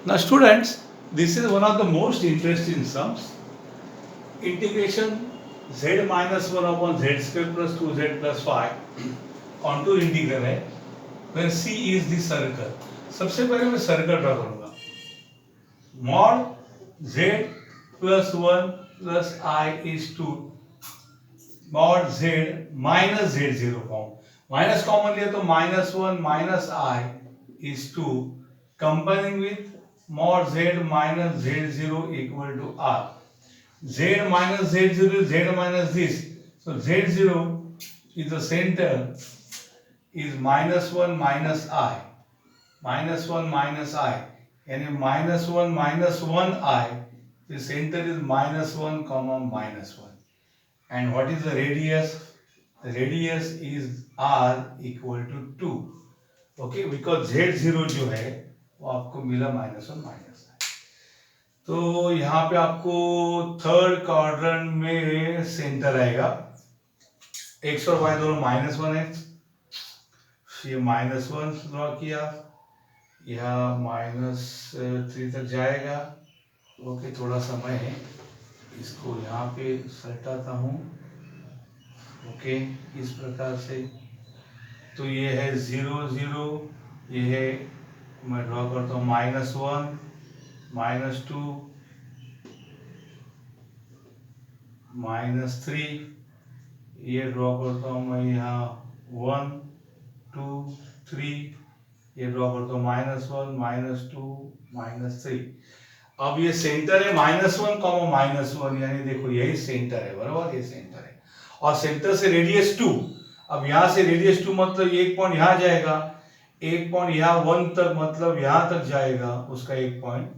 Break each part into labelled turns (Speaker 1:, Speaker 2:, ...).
Speaker 1: Now students, this is one of the most interesting sums. Integration z minus 1 upon z square plus 2z plus 5 contour integral है where C is the circle. सबसे पहले मैं circle draw करूंगा. Mod z plus 1 plus I is 2 mod z minus z0 form. Minus common लिया तो minus 1 minus I is 2 comparing with mod z minus z0 equal to r. Z minus z0 is z minus this. So z0 is the center is minus 1 minus I. Minus 1 minus I. And minus 1 minus 1 I. The center is minus 1 comma minus 1. And what is the radius? The radius is r equal to 2. Okay, because z0 जो है वो आपको मिला minus 1 minus I. तो यहाँ पे आपको third quadrant में सेंटर आएगा. एक्स और वाई दोनों माइनस 1 है. ये माइनस 1 ड्रॉ किया. यह -3 तक जाएगा. ओके, थोड़ा समय है, इसको यहाँ पे सटाता हूँ. ओके, इस प्रकार से. तो ये है 0 0. ये है, मैं ड्रॉ करता हूँ -1 -2 -3. ये ड्रॉ करता हूँ मैं यहाँ 1 2 3. ये ड्रॉ करता हूँ -1 -2 -3. अब ये सेंटर है -1 -1, यानी देखो यही सेंटर है, बराबर. ये सेंटर है और सेंटर से रेडियस 2. अब यहाँ से रेडियस 2 मतलब एक पॉइंट यहाँ जाएगा, एक पॉइंट यहाँ 1 तक, मतलब यहाँ तक जाएगा उसका एक पॉइंट.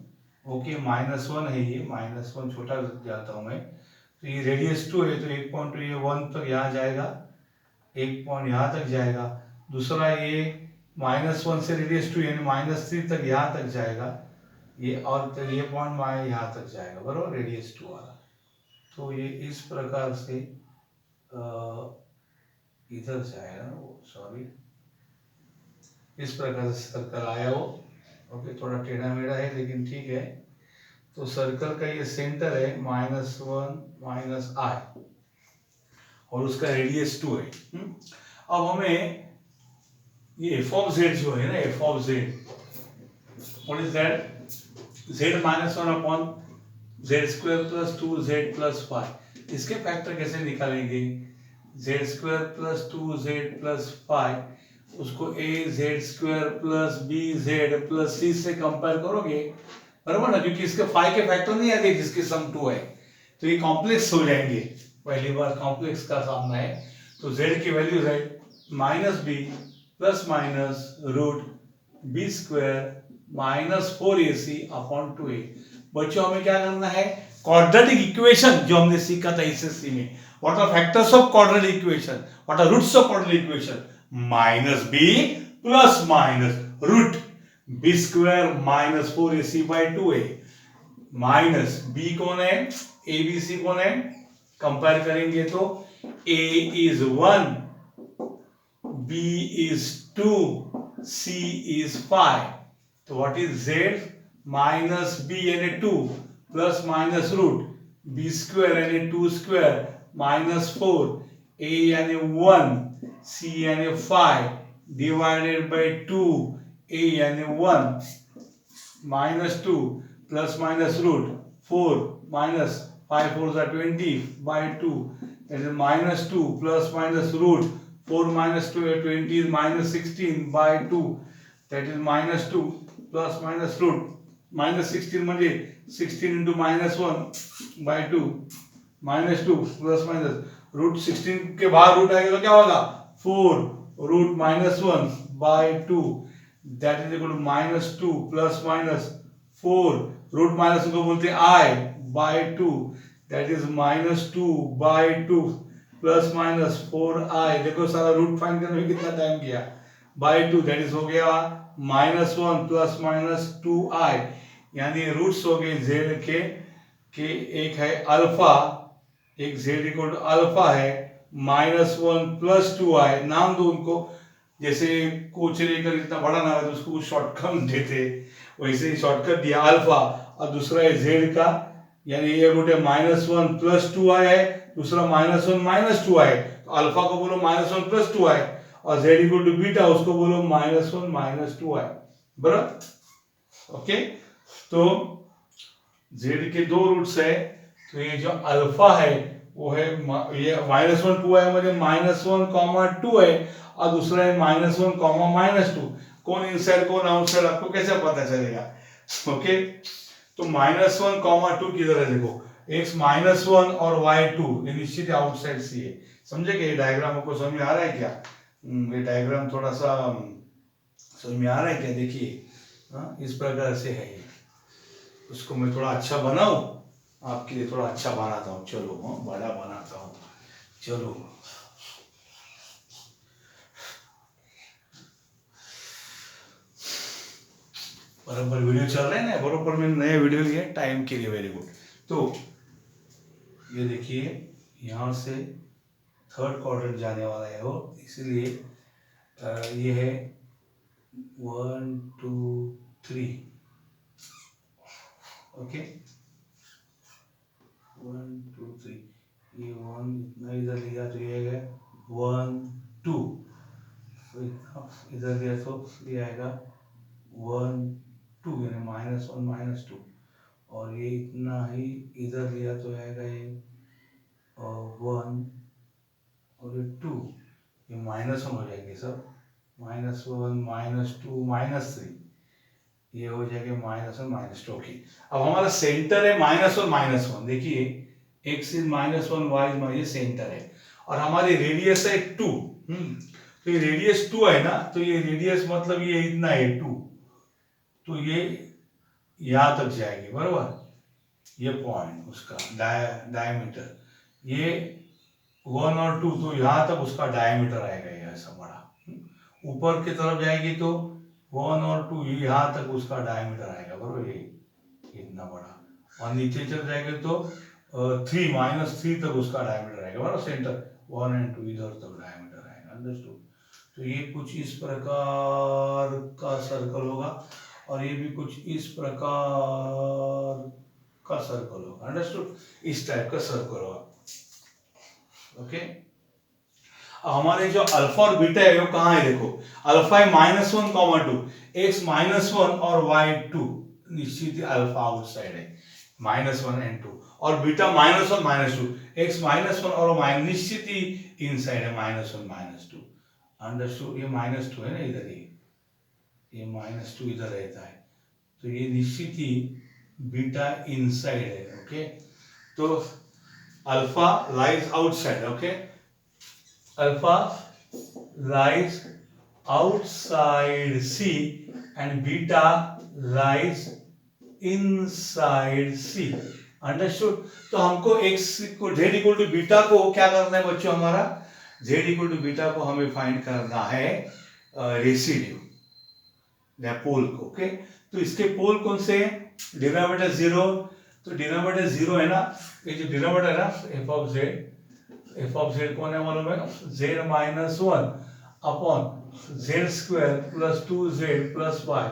Speaker 1: ओके, -1 है, ये -1 छोटा जाता हूँ मैं. तो ये रेडियस 2 है, तो एक पॉइंट ये 1 तक यहाँ जाएगा, एक पॉइंट यहाँ तक जाएगा. दूसरा ये -1 से रेडियस 2 यानी -3 तक यहाँ तक जाएगा. ये और तो ये पॉइंट यहाँ तक जाएगा, बराबर, रेडियस 2 वाला. तो ये इस प्रकार से इधर जाएगा वो, सॉरी, इस प्रकार से सर्कल आया वो. ओके, थोड़ा टेढ़ा मेढ़ा है लेकिन ठीक है. तो सर्कल का ये सेंटर है -1 - I और उसका रेडियस 2 है. अब हमें ये f of z जो है ना, f of z, what is that? z -1 upon z square plus 2z plus 5. इसके फैक्टर कैसे निकालेंगे? z square plus 2z plus 5, उसको a z square plus b z plus c से कंपेयर करोगे, बराबर ना, क्योंकि इसके 5 के फैक्टर नहीं आते जिसके सम 2 है, तो ये कॉम्प्लेक्स हो जाएंगे. पहली बार कॉम्प्लेक्स का सामना है. तो z की वैल्यू है -b plus minus root B square -4ac upon 2a. बच्चों, हमें क्या करना है? क्वाड्रेटिक इक्वेशन जो हमने सीखा था एसएससी में. What are factors of quadratic equation? What are roots of quadratic equation? -b plus minus root B square -4ac by 2a. Minus b कौन है? abc कौन है? कंपेयर करेंगे तो a is 1, b is 2, c is 5. तो what is z? Minus b यानी 2 plus minus root b square यानी 2 square -4, a यानी 1, c यानी 5 डिवाइडेड बाय 2, a यानी 1 -2 plus minus root 4 minus 5 4 20 by 2, that is -2 plus minus root 4 minus 20 is -16 by 2, that is -2 plus minus root -16 म्हणजे 16 into -1 by 2, -2 plus minus root 16 के बाहर root आएगा तो क्या होगा? 4 root -1 by 2, that is equal to -2 plus minus 4 root -1 को बोलते हैं I by 2, that is -2 by 2 plus minus 4i. देखो सारा रूट फाइंड करने में कितना टाइम गया, बाय 2, दैट इज हो गया -1 प्लस माइनस 2i. यानी रूट्स हो गए z के एक है अल्फा, एक z इक्वल टू अल्फा है, -1 प्लस 2i. नाम दो उनको, जैसे कोच लेकर इतना बड़ा ना हो तो उसको शॉर्ट कम देते, वैसे ही शॉर्टकट दिया अल्फा, और दूसरा है जेड का, यानी ये रूट है -1 + 2i है, दूसरा -1 - 2i, तो अल्फा को बोलो -1 + 2i, और z इक्वल टू बीटा उसको बोलो -1 - 2i, बराबर। ओके, तो z के दो रूट्स है, तो ये जो अल्फा है वो है ये -1 2i मध्ये -1, 2 है, और दूसरा है -1, -2, कौन इनसाइड कौन आउटसाइड आपको कैसे पता चलेगा? ओके, तो -1, 2 किधर है देखो, x -1 और y 2, ये निश्चित आउटसाइड सी है। समझे कि ये डायग्राम आपको समझ में आ रहा है क्या? ये डायग्राम थोड़ा सा समझ में आ रहा है क्या? देखिए इस प्रकार से है ये। उसको मैं थोड़ा अच्छा बनाऊं, आपके लिए थोड़ा अच्छा बनाता हूँ, चलो बड़ा बनाता हूँ, चलो। बराबर वीडियो चल रहे हैं ना, बराबर मैंने नया वीडियो लिया टाइम के लिए, वेरी गुड। तो ये देखिए यहाँ से थर्ड क्वाड्रेंट जाने वाला है वो, इसलिए ये है 1 2 3, ओके 1 2 3, ये 1 इतना इधर लिया तो ये है 1 2, इधर लिया तो ये आएगा 1 2, यानी -1 - 2, और ये इतना ही इधर लिया तो आएगा ये 1 और ये 2, ये -1 हो जाएंगे सब, -1 -2 -3, ये हो जाएगा -1 - 2। ओके, अब हमारा सेंटर है -1 -1, देखिए x इज -1, y इज, ये सेंटर है, और हमारी रेडियस है 2, तो ये रेडियस 2 है ना, तो ये रेडियस मतलब ये इतना है 2, तो ये यहाँ तक जाएगी, बराबर, ये पॉइंट उसका डायमीटर, ये 1 और 2, तो यहाँ तक उसका डायमीटर आएगा, ये ऐसा बड़ा। ऊपर की तरफ जाएगी तो 1 और 2, यहाँ तक उसका डायमीटर आएगा, बराबर, ये इतना बड़ा, और नीचे चल जाएंगे तो 3 -3 तक उसका डायमीटर आएगा, बराबर, सेंटर 1 और 2 इधर तक डायमीटर आएगा, अंडरस्टूड। तो ये कुछ इस प्रकार का सर्कल होगा, और ये भी कुछ इस प्रकार का सर्कल होगा, अंडरस्टूड, इस टाइप का सर्कल होगा। ओके, अब हमारे जो अल्फा और बीटा है वो कहाँ है देखो, अल्फा है -1, 2, x -1 और y 2, निश्चित ही अल्फा आउटसाइड है, -1 and 2, और बीटा -1 - 2, x -1 और y निश्चित ही इनसाइड है, -1 - 2, अंडरस्टूड। ये -2 है ना इधर, ये -2 इधर रहता है, तो ये निश्चित ही बीटा इनसाइड है, ओके। तो alpha lies outside, okay, alpha lies outside C and beta lies inside C, understood। तो हमको x को z इक्वल टू बीटा को क्या करना है बच्चों, हमारा z इक्वल टू बीटा को हमें फाइंड करना है रेसिड्यू या पोल को, ओके। तो इसके पोल कौन से हैं, डिनोमिनेटर 0, तो डिनोमिनेटर 0 है ना, ये जो डिनोमिनेटर है ना f ऑफ z कौन है मालूम है, z -1 upon z² + 2z + y,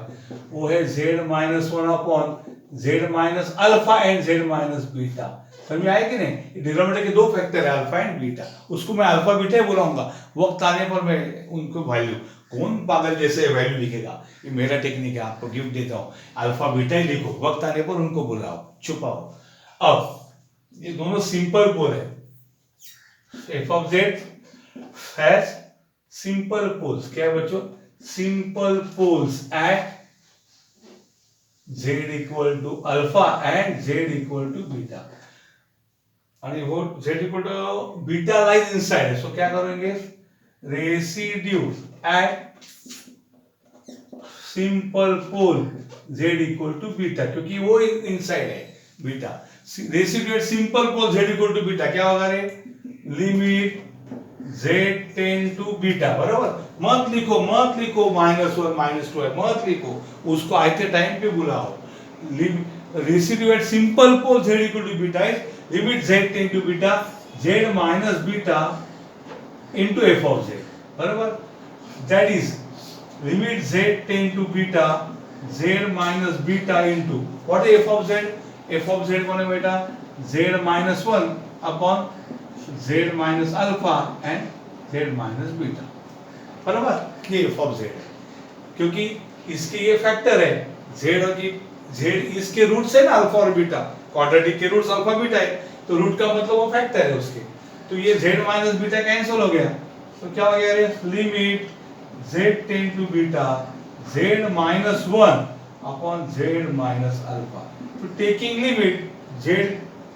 Speaker 1: वो है z -1 upon z minus alpha and z minus beta. समझ में आया कि नहीं? डिनोमिनेटर के दो फैक्टर है, अल्फा एंड बीटा, उसको मैं अल्फा बीटा ही बुलाऊंगा, वक्त आने पर मैं उनको वैल्यू, कौन पागल जैसे वैल्यू लिखेगा, ये मेरा टेक्निक है, आपको गिफ्ट देता हूँ, अल्फा बीटा ही लिखो, वक्त आने पर उनको बुलाओ, छुपाओ। अब ये दोनों सिंपल पोल है, f of z has simple poles, क्या है बच्चों, simple poles at z equal to alpha and z equal to beta, आणि वो z equal to beta lies inside है, सो क्या करेंगे, residue at simple pole z equal to beta, क्योंकि वो इनसाइड है beta, residue at simple pole z equal to beta क्या होगा रे, limit z tend to beta, बराबर। मत लिखो -1 - 2 है, मत लिखो, उसको आते टाइम पे बुलाओ, residue at simple pole z equal to beta is limit z tend to beta z minus beta into f of z, बराबर, that is limit z tend to beta z minus beta into what is F of z कौन है बेटा z minus 1 upon z minus alpha and z minus beta, बराबर। ये F of z है क्योंकि इसके ये फैक्टर है z की, z इसके रूट से ना अल्फा और बीटा, क्वाड्रेटिक के रूट्स अल्फा बीटा है, तो रूट का मतलब वो फैक्टर है उसके, तो ये z माइनस बीटा कैंसिल हो गया, तो क्या हो गया रे limit z tend to beta z minus 1 upon z minus alpha, तो टेकिंग लिमिट z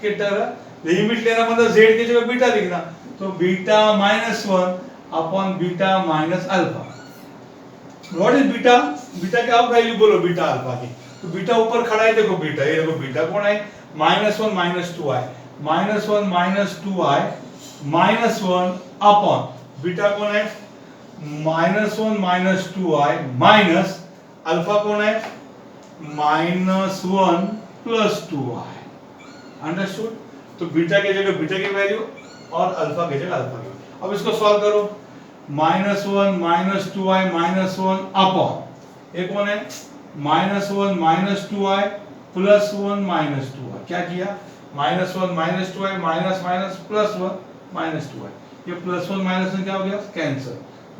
Speaker 1: के तरह लिमिट लेना मतलब z की जगह बीटा लिखना, तो beta minus 1 upon beta minus alpha. What is beta, beta क्या वैल्यू बोलो बीटा अल्फा की, तो बीटा ऊपर खड़ा है, देखो बीटा, ये देखो बीटा कौन है -1 -2i, -1 -2i -1 अपॉन बीटा कौन है -1 -2i माइनस अल्फा कौन है -1 प्लस 2i, अंडरस्टूड। तो बीटा की जगह बीटा की वैल्यू और अल्फा की जगह अल्फा की। अब इसको सॉल्व करो, -1 -2i -1 अपॉन ये कौन है -1 -2i प्लस 1 -2i, क्या किया -1 -2i minus minus plus 1 -2i, ये प्लस 1 माइनस 1 क्या हो गया कैंसिल,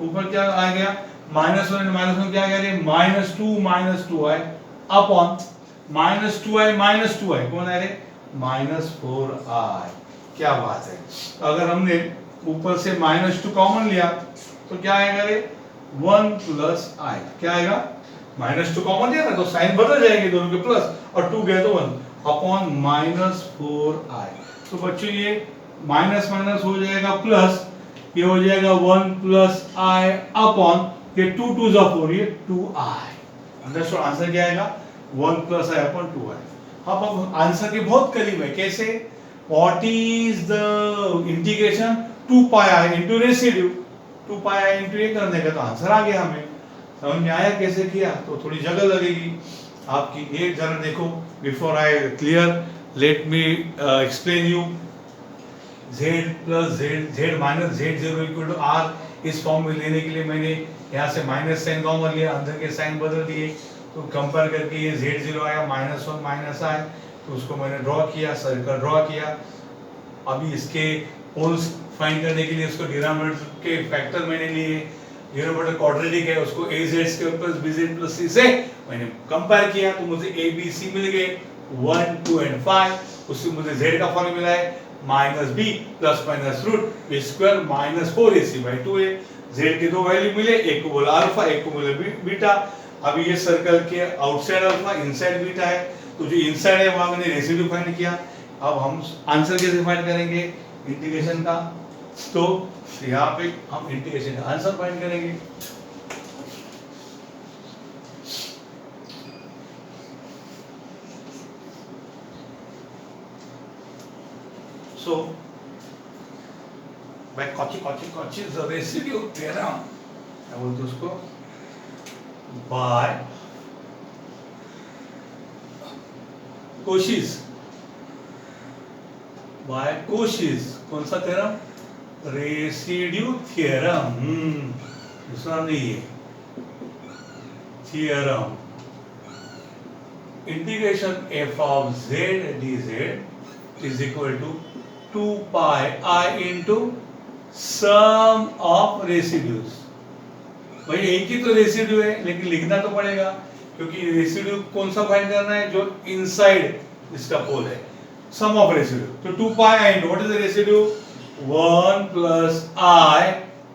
Speaker 1: ऊपर क्या आ गया -1 क्या आ गया -2 -2i अपॉन -2i कौन है रे -4i, क्या बात है। अगर हमने ऊपर से -2 कॉमन लिया तो क्या आएगा रे 1 प्लस i, क्या आएगा -2 कॉमन लिया ना तो साइन बदल जाएंगे दोनों के प्लस, और 2 गया तो 1 अपॉन -4i, तो बच्चों ये माइनस माइनस हो जाएगा प्लस, ये हो जाएगा 1 प्लस i अपॉन ये 2 2 जा 4, ये 2i, अंडरस्टूड। आंसर क्या आएगा 1 प्लस i अपॉन 2i। अब आंसर के बहुत करीब है, कैसे, what is the integration 2 pi i into residue, 2 pi i into ये करने का तो आंसर आ गया हमें, समझ में आया कैसे किया, तो थोड़ी जगह लगेगी आपकी, ये जरा देखो before I clear let me explain you. z plus z minus z0 equal to r, इस फॉर्म में लेने के लिए मैंने यहाँ से माइनस साइन कॉमन लिया, अंदर के साइन बदल दिए, तो कंपेयर करके ये z0 आया -1 माइनस i, तो उसको मैंने ड्रॉ किया, सर्कल ड्रॉ किया। अभी इसके पोल्स फाइंड करने के लिए उसको डिनोमिनेटर के फैक्टर मैंने लिए, डिनोमिनेटर क्वाड्रेटिक है, उसको az square plus bz plus c से मैंने कंपेयर किया, तो मुझे a b c मिल गए 1 2 एंड 5, उससे मुझे z का फॉर्मूला मिला है -b plus minus root b square minus 4ac/2a, z के दो वैल्यू मिले, एक को बोला अल्फा, एक को बोला बीटा। अभी ये सर्कल के आउटसाइड अल्फा इनसाइड बीटा है, तो जो इनसाइड है वहां मैंने रेसिड्यू फाइंड किया। अब हम आंसर कैसे फाइंड करेंगे इंटीग्रेशन का, तो यहाँ पे हम इंटीग्रेशन का आंसर फाइंड करेंगे। सो भाई कॉची रेसिड्यू थ्योरम क्या बोलते उसको, बाय कोशिश, बाय कोशिश, कौन सा थ्योरम, रेसिड्यू थ्योरम, दूसरा नहीं है theorem. Integration f of z dz is equal to 2 pi I into sum of residues। भाई एक ही तो रेसिड्यू है, लेकिन लिखना तो पड़ेगा क्योंकि रेसिड्यू कौन सा फाइंड करना है, जो इनसाइड इसका पोल है, सम ऑफ रेसिड्यू। तो 2 pi I into what is the residue 1 plus i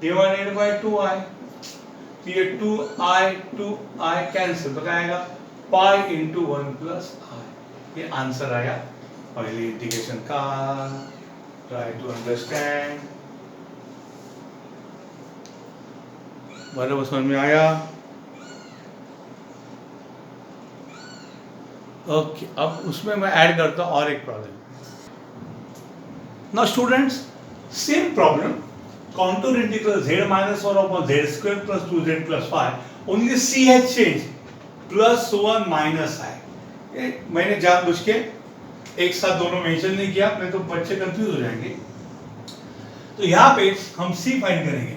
Speaker 1: divided by 2i, तो ये 2i कैंसिल, तो क्या आएगा पाई इंटू 1 प्लस i, ये आंसर आया पहले इंटीग्रेशन का। ट्राई टू अंडरस्टैंड, बराबर समझ में आया। ओके, अब उसमें मैं ऐड करता हूं और एक problem. Now students, same problem, contour integral z minus 1 upon z square plus 2z plus 5, only c has changed, plus 1 minus i। ये मैंने जानबूझ के एक साथ दोनों मेंशन नहीं किया, नहीं तो बच्चे कंफ्यूज हो जाएंगे। तो यहाँ पे हम c फाइंड करेंगे,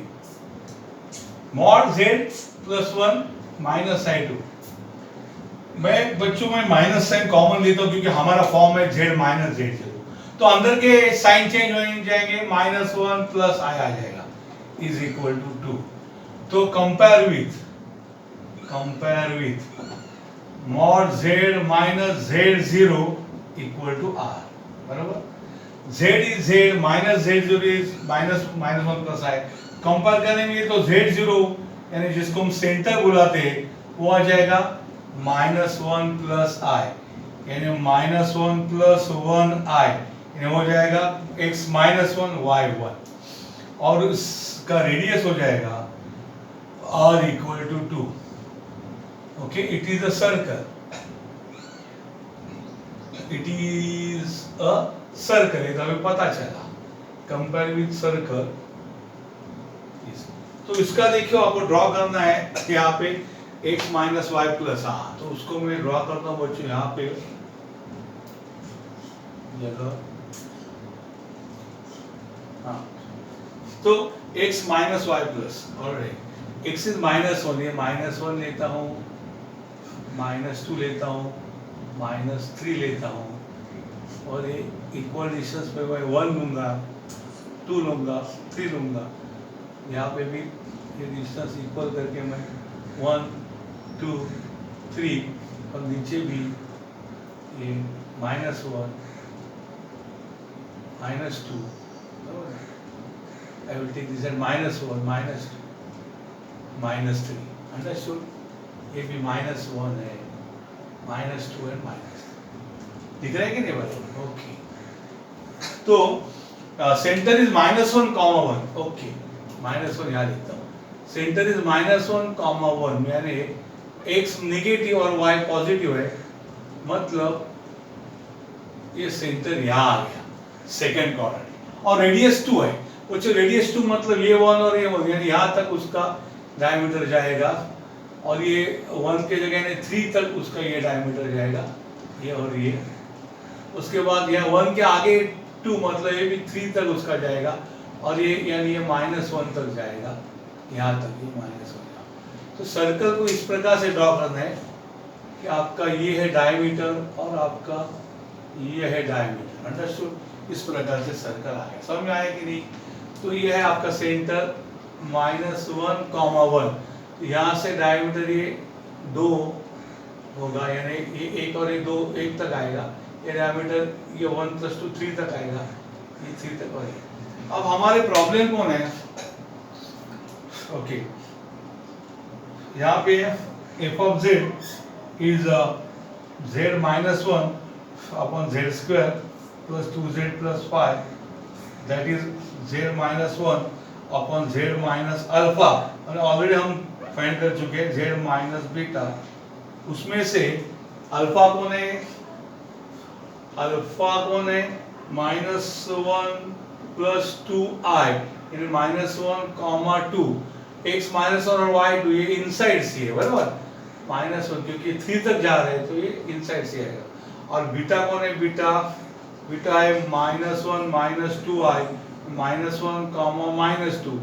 Speaker 1: mod z plus 1 minus i2, मैं बच्चों में माइनस साइन कॉमन लेता हूँ क्योंकि हमारा फॉर्म है z माइनस z0, तो अंदर के साइन चेंज हो जाएंगे, -1 प्लस i आ जाएगा इज इक्वल टू 2। तो compare with mod z minus z0 equal to r, बराबर। z is z minus z0 is -1 plus i। Compare करेंगे तो z0 यानी जिसको हम सेंटर बुलाते हैं वो आ जाएगा -1 प्लस i, यानी -1 प्लस 1i, यानी हो जाएगा x -1 y 1, और इसका रेडियस हो जाएगा r equal to 2। Okay, it is a circle, it is a circle, ये तो हमें पता चला। कंपेयर विथ सर्कल, तो इसका देखियो आपको ड्रॉ करना है यहाँ पे x माइनस वाई प्लस, हाँ तो उसको मैं ड्रॉ करता हूँ बच्चों यहाँ पे जगह, हाँ तो x माइनस वाई प्लस, और x इज -1, ये -1 लेता हूँ, -2 लेता हूँ, -3 लेता हूँ, और ये इक्वल डिस्टेंस पे मैं 1 लूंगा, 2 लूंगा, 3 लूंगा, यहाँ पे भी ये डिस्टेंस इक्वल करके मैं 1 2 3, और नीचे भी ये -1 -2, I will take this at -1 -2 -3, understood. ये भी -1 है, -2 एंड -3, दिख रहा है कि नहीं भाई? ओके, तो सेंटर इज -1, -1, ओके, -1 यहाँ लिखता हूँ, सेंटर इज -1, -1, यानी x नेगेटिव और y पॉजिटिव है, मतलब ये सेंटर यहाँ आ गया सेकंड क्वाड्रेंट, और रेडियस 2 है, वो जो रेडियस 2 मतलब ये 1 और ये 1, यानी यहाँ तक उसका डायमीटर जाएगा, और ये 1 के जगह यानी 3 तक उसका ये डायमीटर जाएगा, ये और ये, उसके बाद यहाँ 1 के आगे 2 मतलब ये भी 3 तक उसका जाएगा, और ये यानी ये -1 तक जाएगा, यहाँ तक ये -1। तो सर्कल को इस प्रकार से ड्रॉ करना है कि आपका ये है डायमीटर और आपका ये है डायमीटर, अंडरस्टूड। इस प्रकार से सर्कल आ गया, समझ में आया कि नहीं? तो ये है आपका सेंटर -1, 1, यहाँ से डायमीटर ये 2 होगा, यानी ये 1 और ये 2 1 तक आएगा, ये डायमीटर ये 1 + 2 3 तक आएगा, ये 3 तक आएगा। अब हमारे प्रॉब्लम कौन है? ओके, यहाँ पे f of z is z -1 upon z² plus 2z plus 5, that is z -1 upon z minus alpha, और ऑलरेडी हम फाइंड कर चुके हैं z minus बीटा, उसमें से अल्फा कौन है? अल्फा कौन है? -1 plus 2i, यानी -1, 2, x -1 और y2 ये इनसाइड सी है, बराबर, -1 क्योंकि 3 तक जा रहे हैं तो ये इनसाइड सी आएगा, और बीटा कौन है? बीटा है -1 -2i, -1, -2,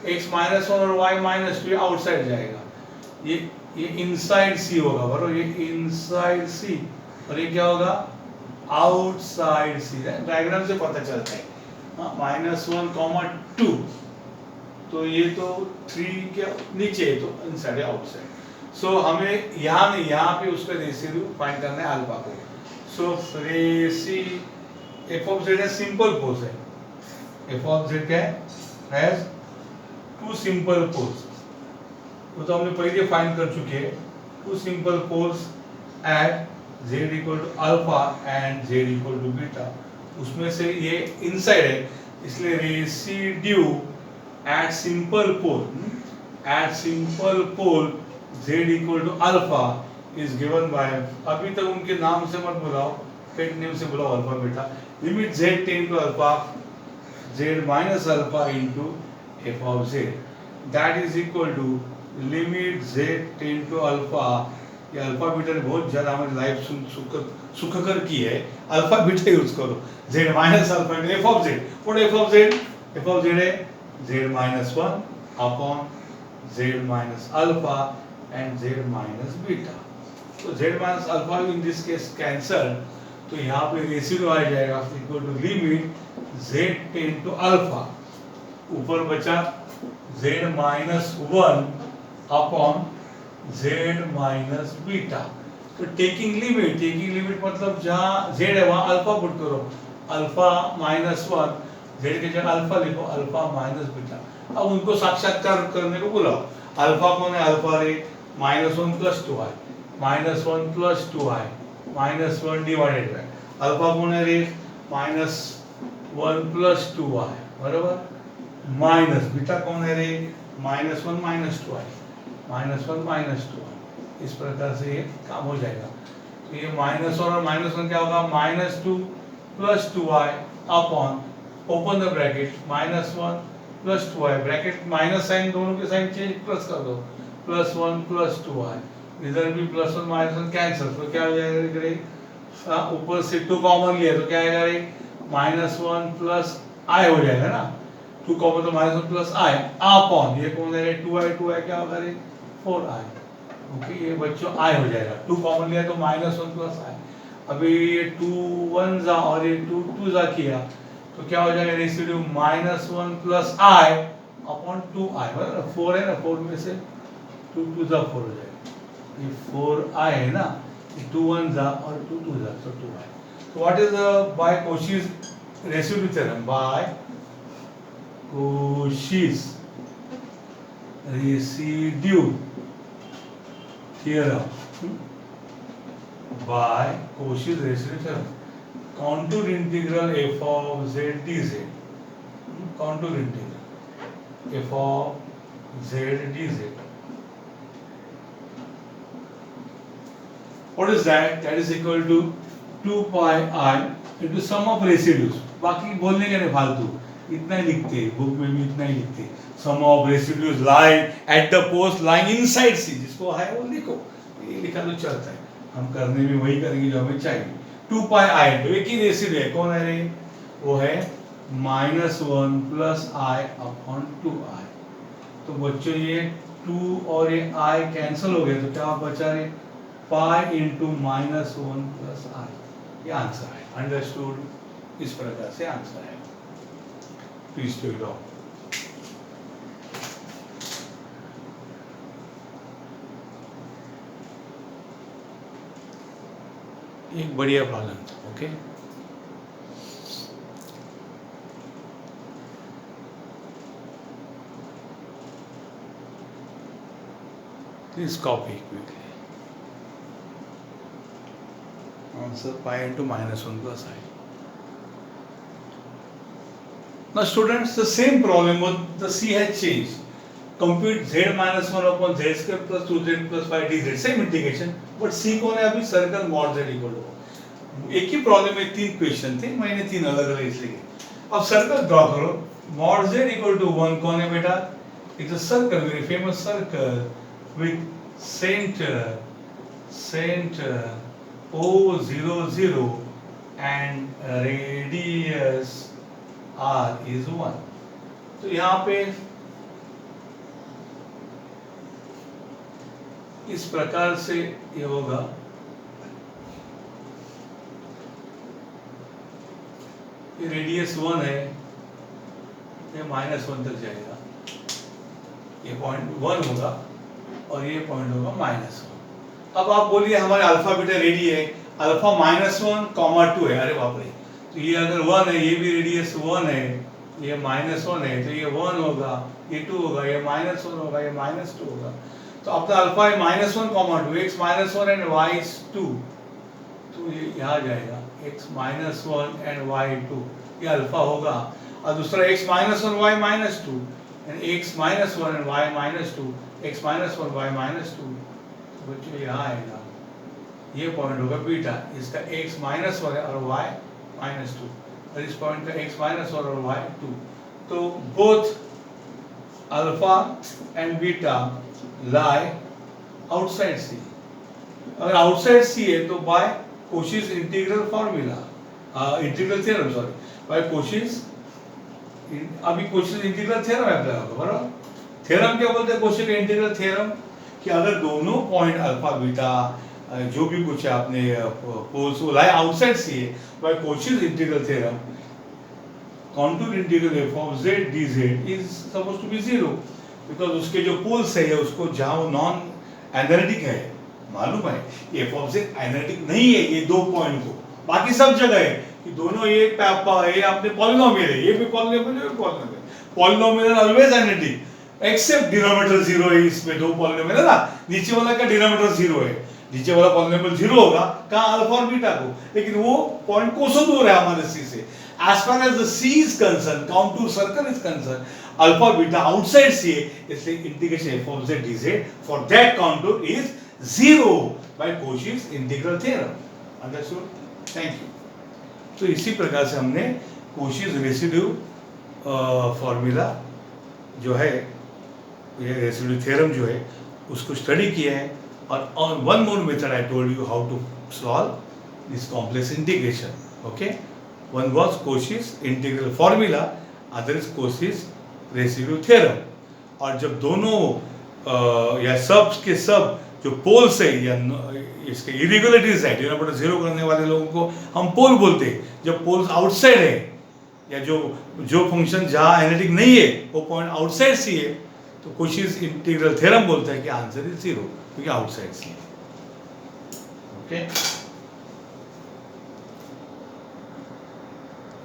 Speaker 1: x -1 और y -2 ये आउटसाइड जाएगा, ये इनसाइड सी होगा, बराबर, ये इनसाइड सी, और ये क्या होगा? आउटसाइड सी, डायग्राम से पता चलता है। -1, 2, तो ये तो 3 के नीचे है, तो इनसाइड है, आउटसाइड। सो हमें यहाँ नहीं, यहाँ पे उसका रेशियो फाइंड करना है अल्फा को। सो f of z है सिंपल पोल्स है, f of z क्या है? हैज 2 सिंपल पोल्स, वो तो हमने पहले फाइंड कर चुके हैं, 2 simple poles at z equal to alpha and z equal to beta, उसमें से ये इनसाइड है, इसलिए residue at simple pole z equal to alpha is given by, अभी तक उनके नाम से मत बुलाओ, पेट नेम से बुलाओ alpha beta, limit z tend to alpha z minus alpha into f of z, that is equal to limit z tend to alpha, ये अल्फा बीटा ने बहुत ज्यादा हमारी लाइफ सुखकर की है, अल्फा बीटा यूज करो, z minus alpha into f of z, what f of z? f of z है z -1 upon z minus alpha and z minus beta, तो z minus alpha in this case cancel, तो यहाँ पे residue आ जाएगा equal to limit z tend to alpha, ऊपर बचा z minus 1 upon z minus beta. तो टेकिंग लिमिट मतलब जहाँ z है वहाँ अल्फा पुट करो, अल्फा माइनस 1, z के जगह अल्फा लिखो, अल्फा माइनस बीटा। अब उनको साक्षात्कार करने को बुलाओ। अल्फा कौन है? अल्फा रे -1 plus 2i, -1 plus 2i, -1 divided by alpha कौन है रे? -1 प्लस 2i, बराबर, माइनस बीटा कौन है रे? -1 माइनस 2i, -1 माइनस 2i। इस प्रकार से ये काम हो जाएगा। तो ये -1 और -1 क्या होगा? -2 plus 2i upon, open the bracket, -1 plus 2i, bracket minus sign, दोनों के साइन चेंज, प्लस कर दो, +1 प्लस 2i, इधर भी +1 -1 कैंसिल, तो क्या हो जाएगा रे? ऊपर से 2 कॉमन लिया तो क्या आएगा रे? -1 प्लस i हो जाएगा ना, 2 कॉमन तो -1 प्लस i अपॉन, ये कौन है रे? 2i क्या होगा रे? 4i। ओके, ये बच्चों i हो जाएगा, 2 कॉमन लिया तो -1 प्लस i। अभी ये 2 1 जा और ये 2 2 जा किया तो क्या हो जाएगा residue? -1 plus i upon 2i, बराबर, 4 है ना, 4 में से 2 2 जा 4 हो जाएगा, ये 4i है ना, 2 1 जा और 2 2 जा, तो 2i। तो what is the by Cauchy's residue theorem? By Cauchy's residue theorem, by Cauchy's residue theorem, contour integral f of z dz, contour integral f of z dz, what is that? That is equal to 2 pi I into sum of residues। बाकी बोलने के नहीं फालतू, इतना ही लिखते, book में भी इतना ही लिखते, sum of residues lying at the post lying inside C, जिसको है वो लिखो, ये लिखा तो चलता है, हम करने में वही करेंगे जो हमें चाहिए। 2 पाई आई, तो एक ही रेसिड्यू है, कौन है रे? वो है -1 प्लस i अपॉन 2i। तो बच्चों ये 2 और ये i कैंसिल हो गए, तो क्या बचा रे? पाई इंटू -1 प्लस i, ये आंसर है। अंडरस्टूड? इस प्रकार से आंसर है। Please take it off. एक बढ़िया प्रॉब्लम था। Okay, please copy quickly. Answer pi into -1 plus i। Now students, the same problem, but the c has changed. Compute z minus 1 upon z square plus 2z plus 5 dz, same integration, but c कौन है अभी? Circle mod z equal to, एक ही problem में 3 question थे, मैंने 3 अलग अलग इसलिए। अब सर्कल ड्रॉ करो, mod z इक्वल टू 1 कौन है बेटा? It's a circle, very famous circle with center O00 and radius r is 1। तो यहाँ पे इस प्रकार से ये होगा, ये रेडियस 1 है, ये -1 तक जाएगा, ये पॉइंट 1 होगा और ये पॉइंट होगा -1। अब आप बोलिए हमारे अल्फा बीटा रेडी है, अल्फा -1, 2 है, अरे बाप रे, तो ये अगर 1 है, ये भी रेडियस 1 है, ये -1 है, तो ये 1 होगा, ये 2 होगा, ये -1 होगा, ये -2 होगा। तो अपना अल्फा है -1, 2, x -1 एंड y is 2, तो ये यहाँ जाएगा x -1 एंड y 2, ये अल्फा होगा। और दूसरा x -1 y -2 and x -1 and y -2, x -1 y -2, तो बच्चों यहाँ आएगा, ये पॉइंट होगा बीटा, इसका x -1 और y -2, और इस पॉइंट का x -1 और y 2। तो both alpha and beta lie outside C। अगर आउटसाइड C है तो by Cauchy's integral formula, integral theorem, sorry, by Cauchy's, अभी कोशीज इंटीग्रल थ्योरम अप्लाई होगा, बराबर। थ्योरम क्या बोलते हैं कोशी का इंटीग्रल थ्योरम? कि अगर दोनों पॉइंट अल्फा बीटा जो भी कुछ आपने पोल्स वो लाए आउटसाइड सी है by Cauchy's integral theorem, contour integral f of z dz is supposed to be 0 because उसके जो पोल्स है उसको जहाँ वो नॉन एनालिटिक है, मालूम है f of z एनालिटिक नहीं है ये दो पॉइंट को, बाकी सब जगह है कि दोनों ये अपने पॉलिनोमियल है, ये भी पॉलिनोमियल है, polynomial always analytic except denominator 0 है, इसमें दो पॉलिनोमियल है ना, नीचे वाला का डिनोमिनेटर 0 है, नीचे वाला पॉलिनोमियल 0 होगा कहाँ अल्फा और बीटा को, लेकिन वो पॉइंट कोसों दूर है हमारे सी से। As far as the C is concerned, contour circle is concerned, alpha beta outside C, इसलिए integration f of z dz for that contour is 0 by Cauchy's integral theorem. Understood? Thank you. तो इसी प्रकार से हमने Cauchy's residue formula जो है, ये residue theorem जो है उसको स्टडी किया है, और one more method I told you how to solve this complex integration. Okay, one was Cauchy's integral formula, other is Cauchy's residue theorem. और जब दोनों या सब के सब जो पोल्स है या इसके इरेगुलरिटीज है, डिनोमिनेटर 0 करने वाले लोगों को हम पोल बोलते हैं. जब पोल्स आउटसाइड है या जो फंक्शन जहाँ एनालिटिक नहीं है वो पॉइंट आउटसाइड सी है, तो Cauchy's इंटीग्रल थ्योरम बोलता है कि आंसर इज 0 क्योंकि आउटसाइड सी है. ओके.